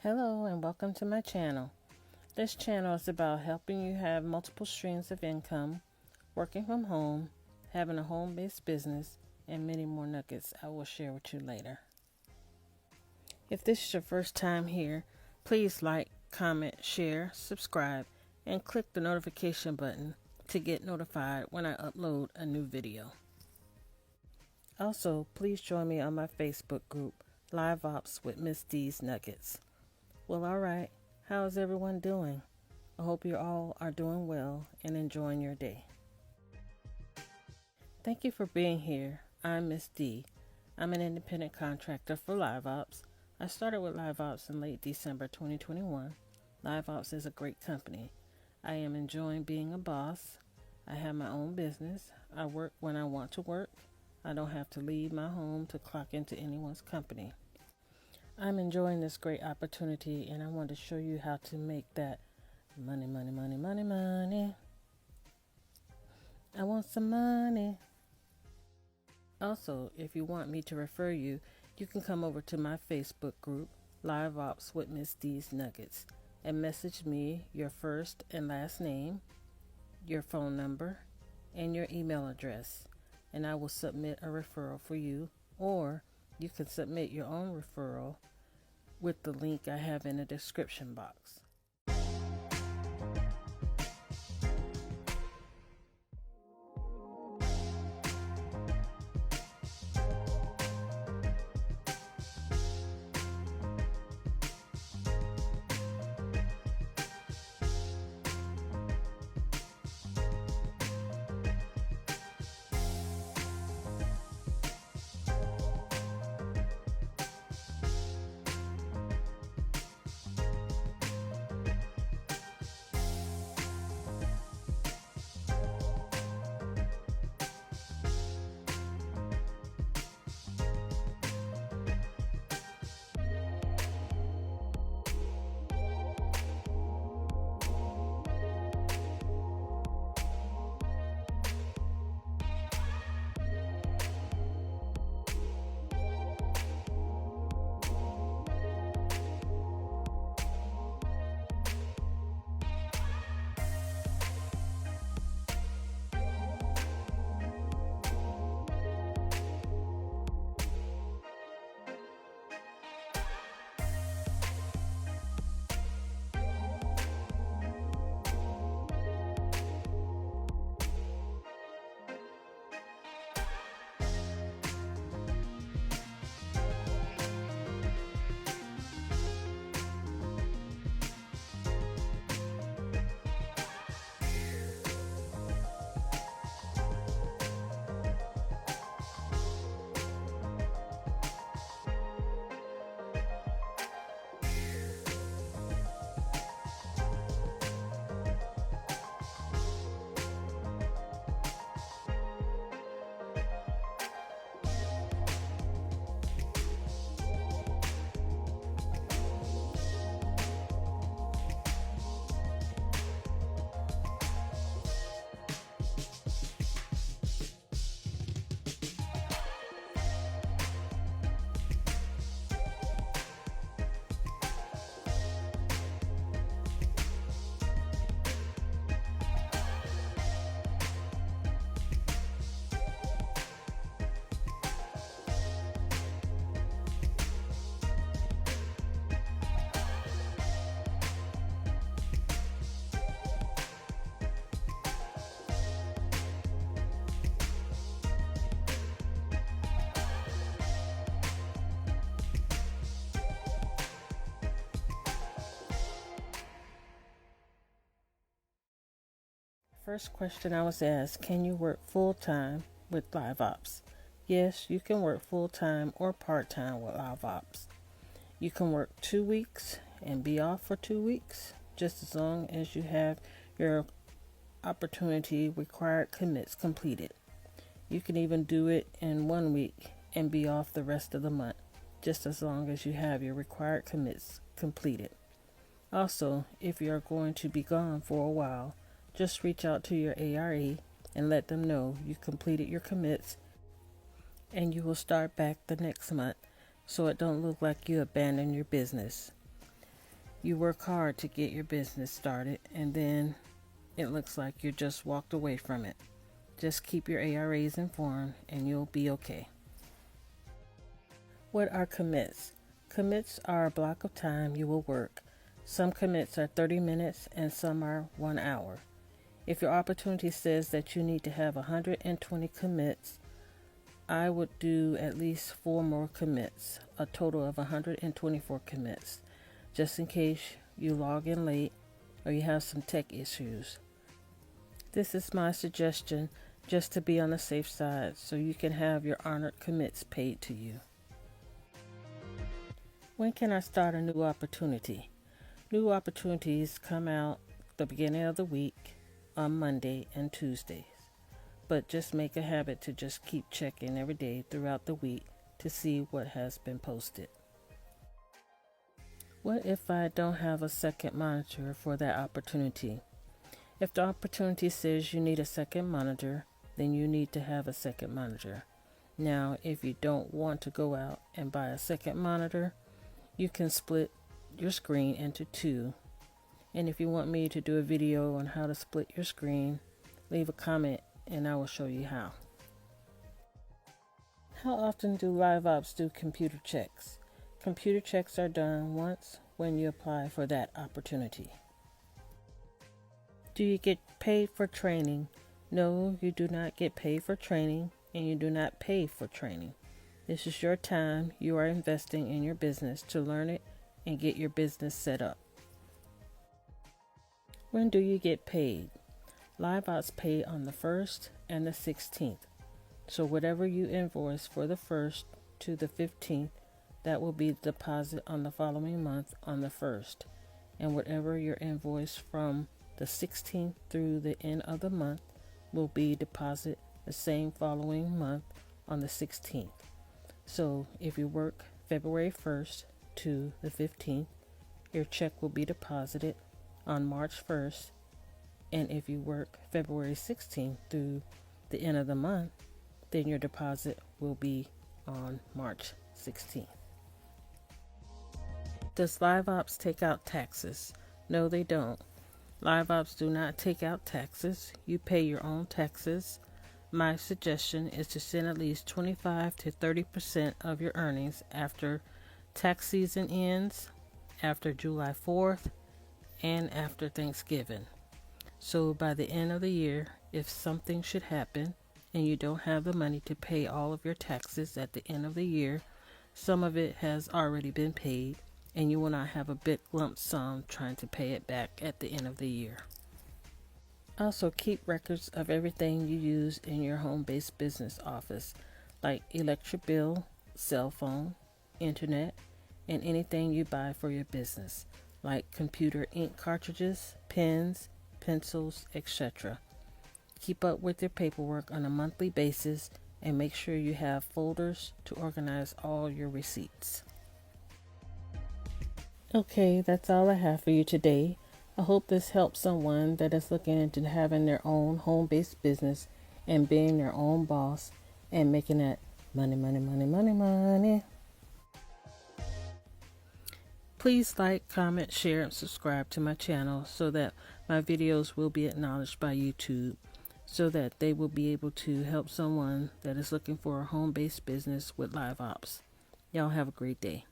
Hello and welcome to my channel. This channel is about helping you have multiple streams of income, working from home, having a home-based business, and many more nuggets I will share with you later. If this is your first time here, please like, comment, share, subscribe, and click the notification button to get notified when I upload a new video. Also, please join me on my Facebook group, LIVEOPS with Miss D's Nuggets. Well, alright, how is everyone doing? I hope you all are doing well and enjoying your day. Thank you for being here. I'm Miss D. I'm an independent contractor for LIVEOPS. I started with LIVEOPS in late December 2021. LIVEOPS is a great company. I am enjoying being a boss. I have my own business. I work when I want to work. I don't have to leave my home to clock into anyone's company. I'm enjoying this great opportunity and I want to show you how to make that money. I want some money. Also, if you want me to refer you, you can come over to my Facebook group, LIVEOPS with Miss D's Nuggets, and message me your first and last name, your phone number, and your email address, and I will submit a referral for you, or you can submit your own referral with the link I have in the description box. First question I was asked, can you work full-time with LIVEOPS? Yes, you can work full-time or part-time with LIVEOPS. You can work 2 weeks and be off for 2 weeks, just as long as you have your opportunity required commits completed. You can even do it in 1 week and be off the rest of the month, just as long as you have your required commits completed. Also, if you're going to be gone for a while, just reach out to your ARE and let them know you completed your commits and you will start back the next month so it don't look like you abandoned your business. You work hard to get your business started, and then it looks like you just walked away from it. Just keep your ARAs informed and you'll be okay. What are commits? Commits are a block of time you will work. Some commits are 30 minutes and some are 1 hour. If your opportunity says that you need to have 120 commits, I would do at least 4 more commits, a total of 124 commits, just in case you log in late or you have some tech issues. This is my suggestion, just to be on the safe side so you can have your honored commits paid to you. When can I start a new opportunity? New opportunities come out the beginning of the week on Monday and Tuesdays. But just make a habit to just keep checking every day throughout the week to see what has been posted. What if I don't have a second monitor for that opportunity? If the opportunity says you need a second monitor, then you need to have a second monitor. Now, if you don't want to go out and buy a second monitor, you can split your screen into 2. And if you want me to do a video on how to split your screen, leave a comment and I will show you how. How often do LiveOps do computer checks? Computer checks are done once when you apply for that opportunity. Do you get paid for training? No, you do not get paid for training, and you do not pay for training. This is your time you are investing in your business to learn it and get your business set up. When do you get paid? LiveOps pay on the 1st and the 16th. So whatever you invoice for the 1st to the 15th, that will be the deposit on the following month on the 1st. And whatever your invoice from the 16th through the end of the month will be deposit the same following month on the 16th. So if you work February 1st to the 15th, your check will be deposited on March 1st. And if you work February 16th through the end of the month, then your deposit will be on March 16th. Does LiveOps take out taxes? No, they don't. LiveOps do not take out taxes. You pay your own taxes. My suggestion is to send at least 25 to 30% of your earnings after tax season ends, after July 4th, and after Thanksgiving. So by the end of the year, if something should happen and you don't have the money to pay all of your taxes at the end of the year, some of it has already been paid and you will not have a big lump sum trying to pay it back at the end of the year. Also, keep records of everything you use in your home-based business office, like electric bill, cell phone, internet, and anything you buy for your business, like computer ink cartridges, pens, pencils, etc. Keep up with your paperwork on a monthly basis and make sure you have folders to organize all your receipts. Okay, that's all I have for you today. I hope this helps someone that is looking into having their own home-based business and being their own boss and making that money, money, money, money, money. Please like, comment, share, and subscribe to my channel so that my videos will be acknowledged by YouTube, so that they will be able to help someone that is looking for a home-based business with LiveOps. Y'all have a great day.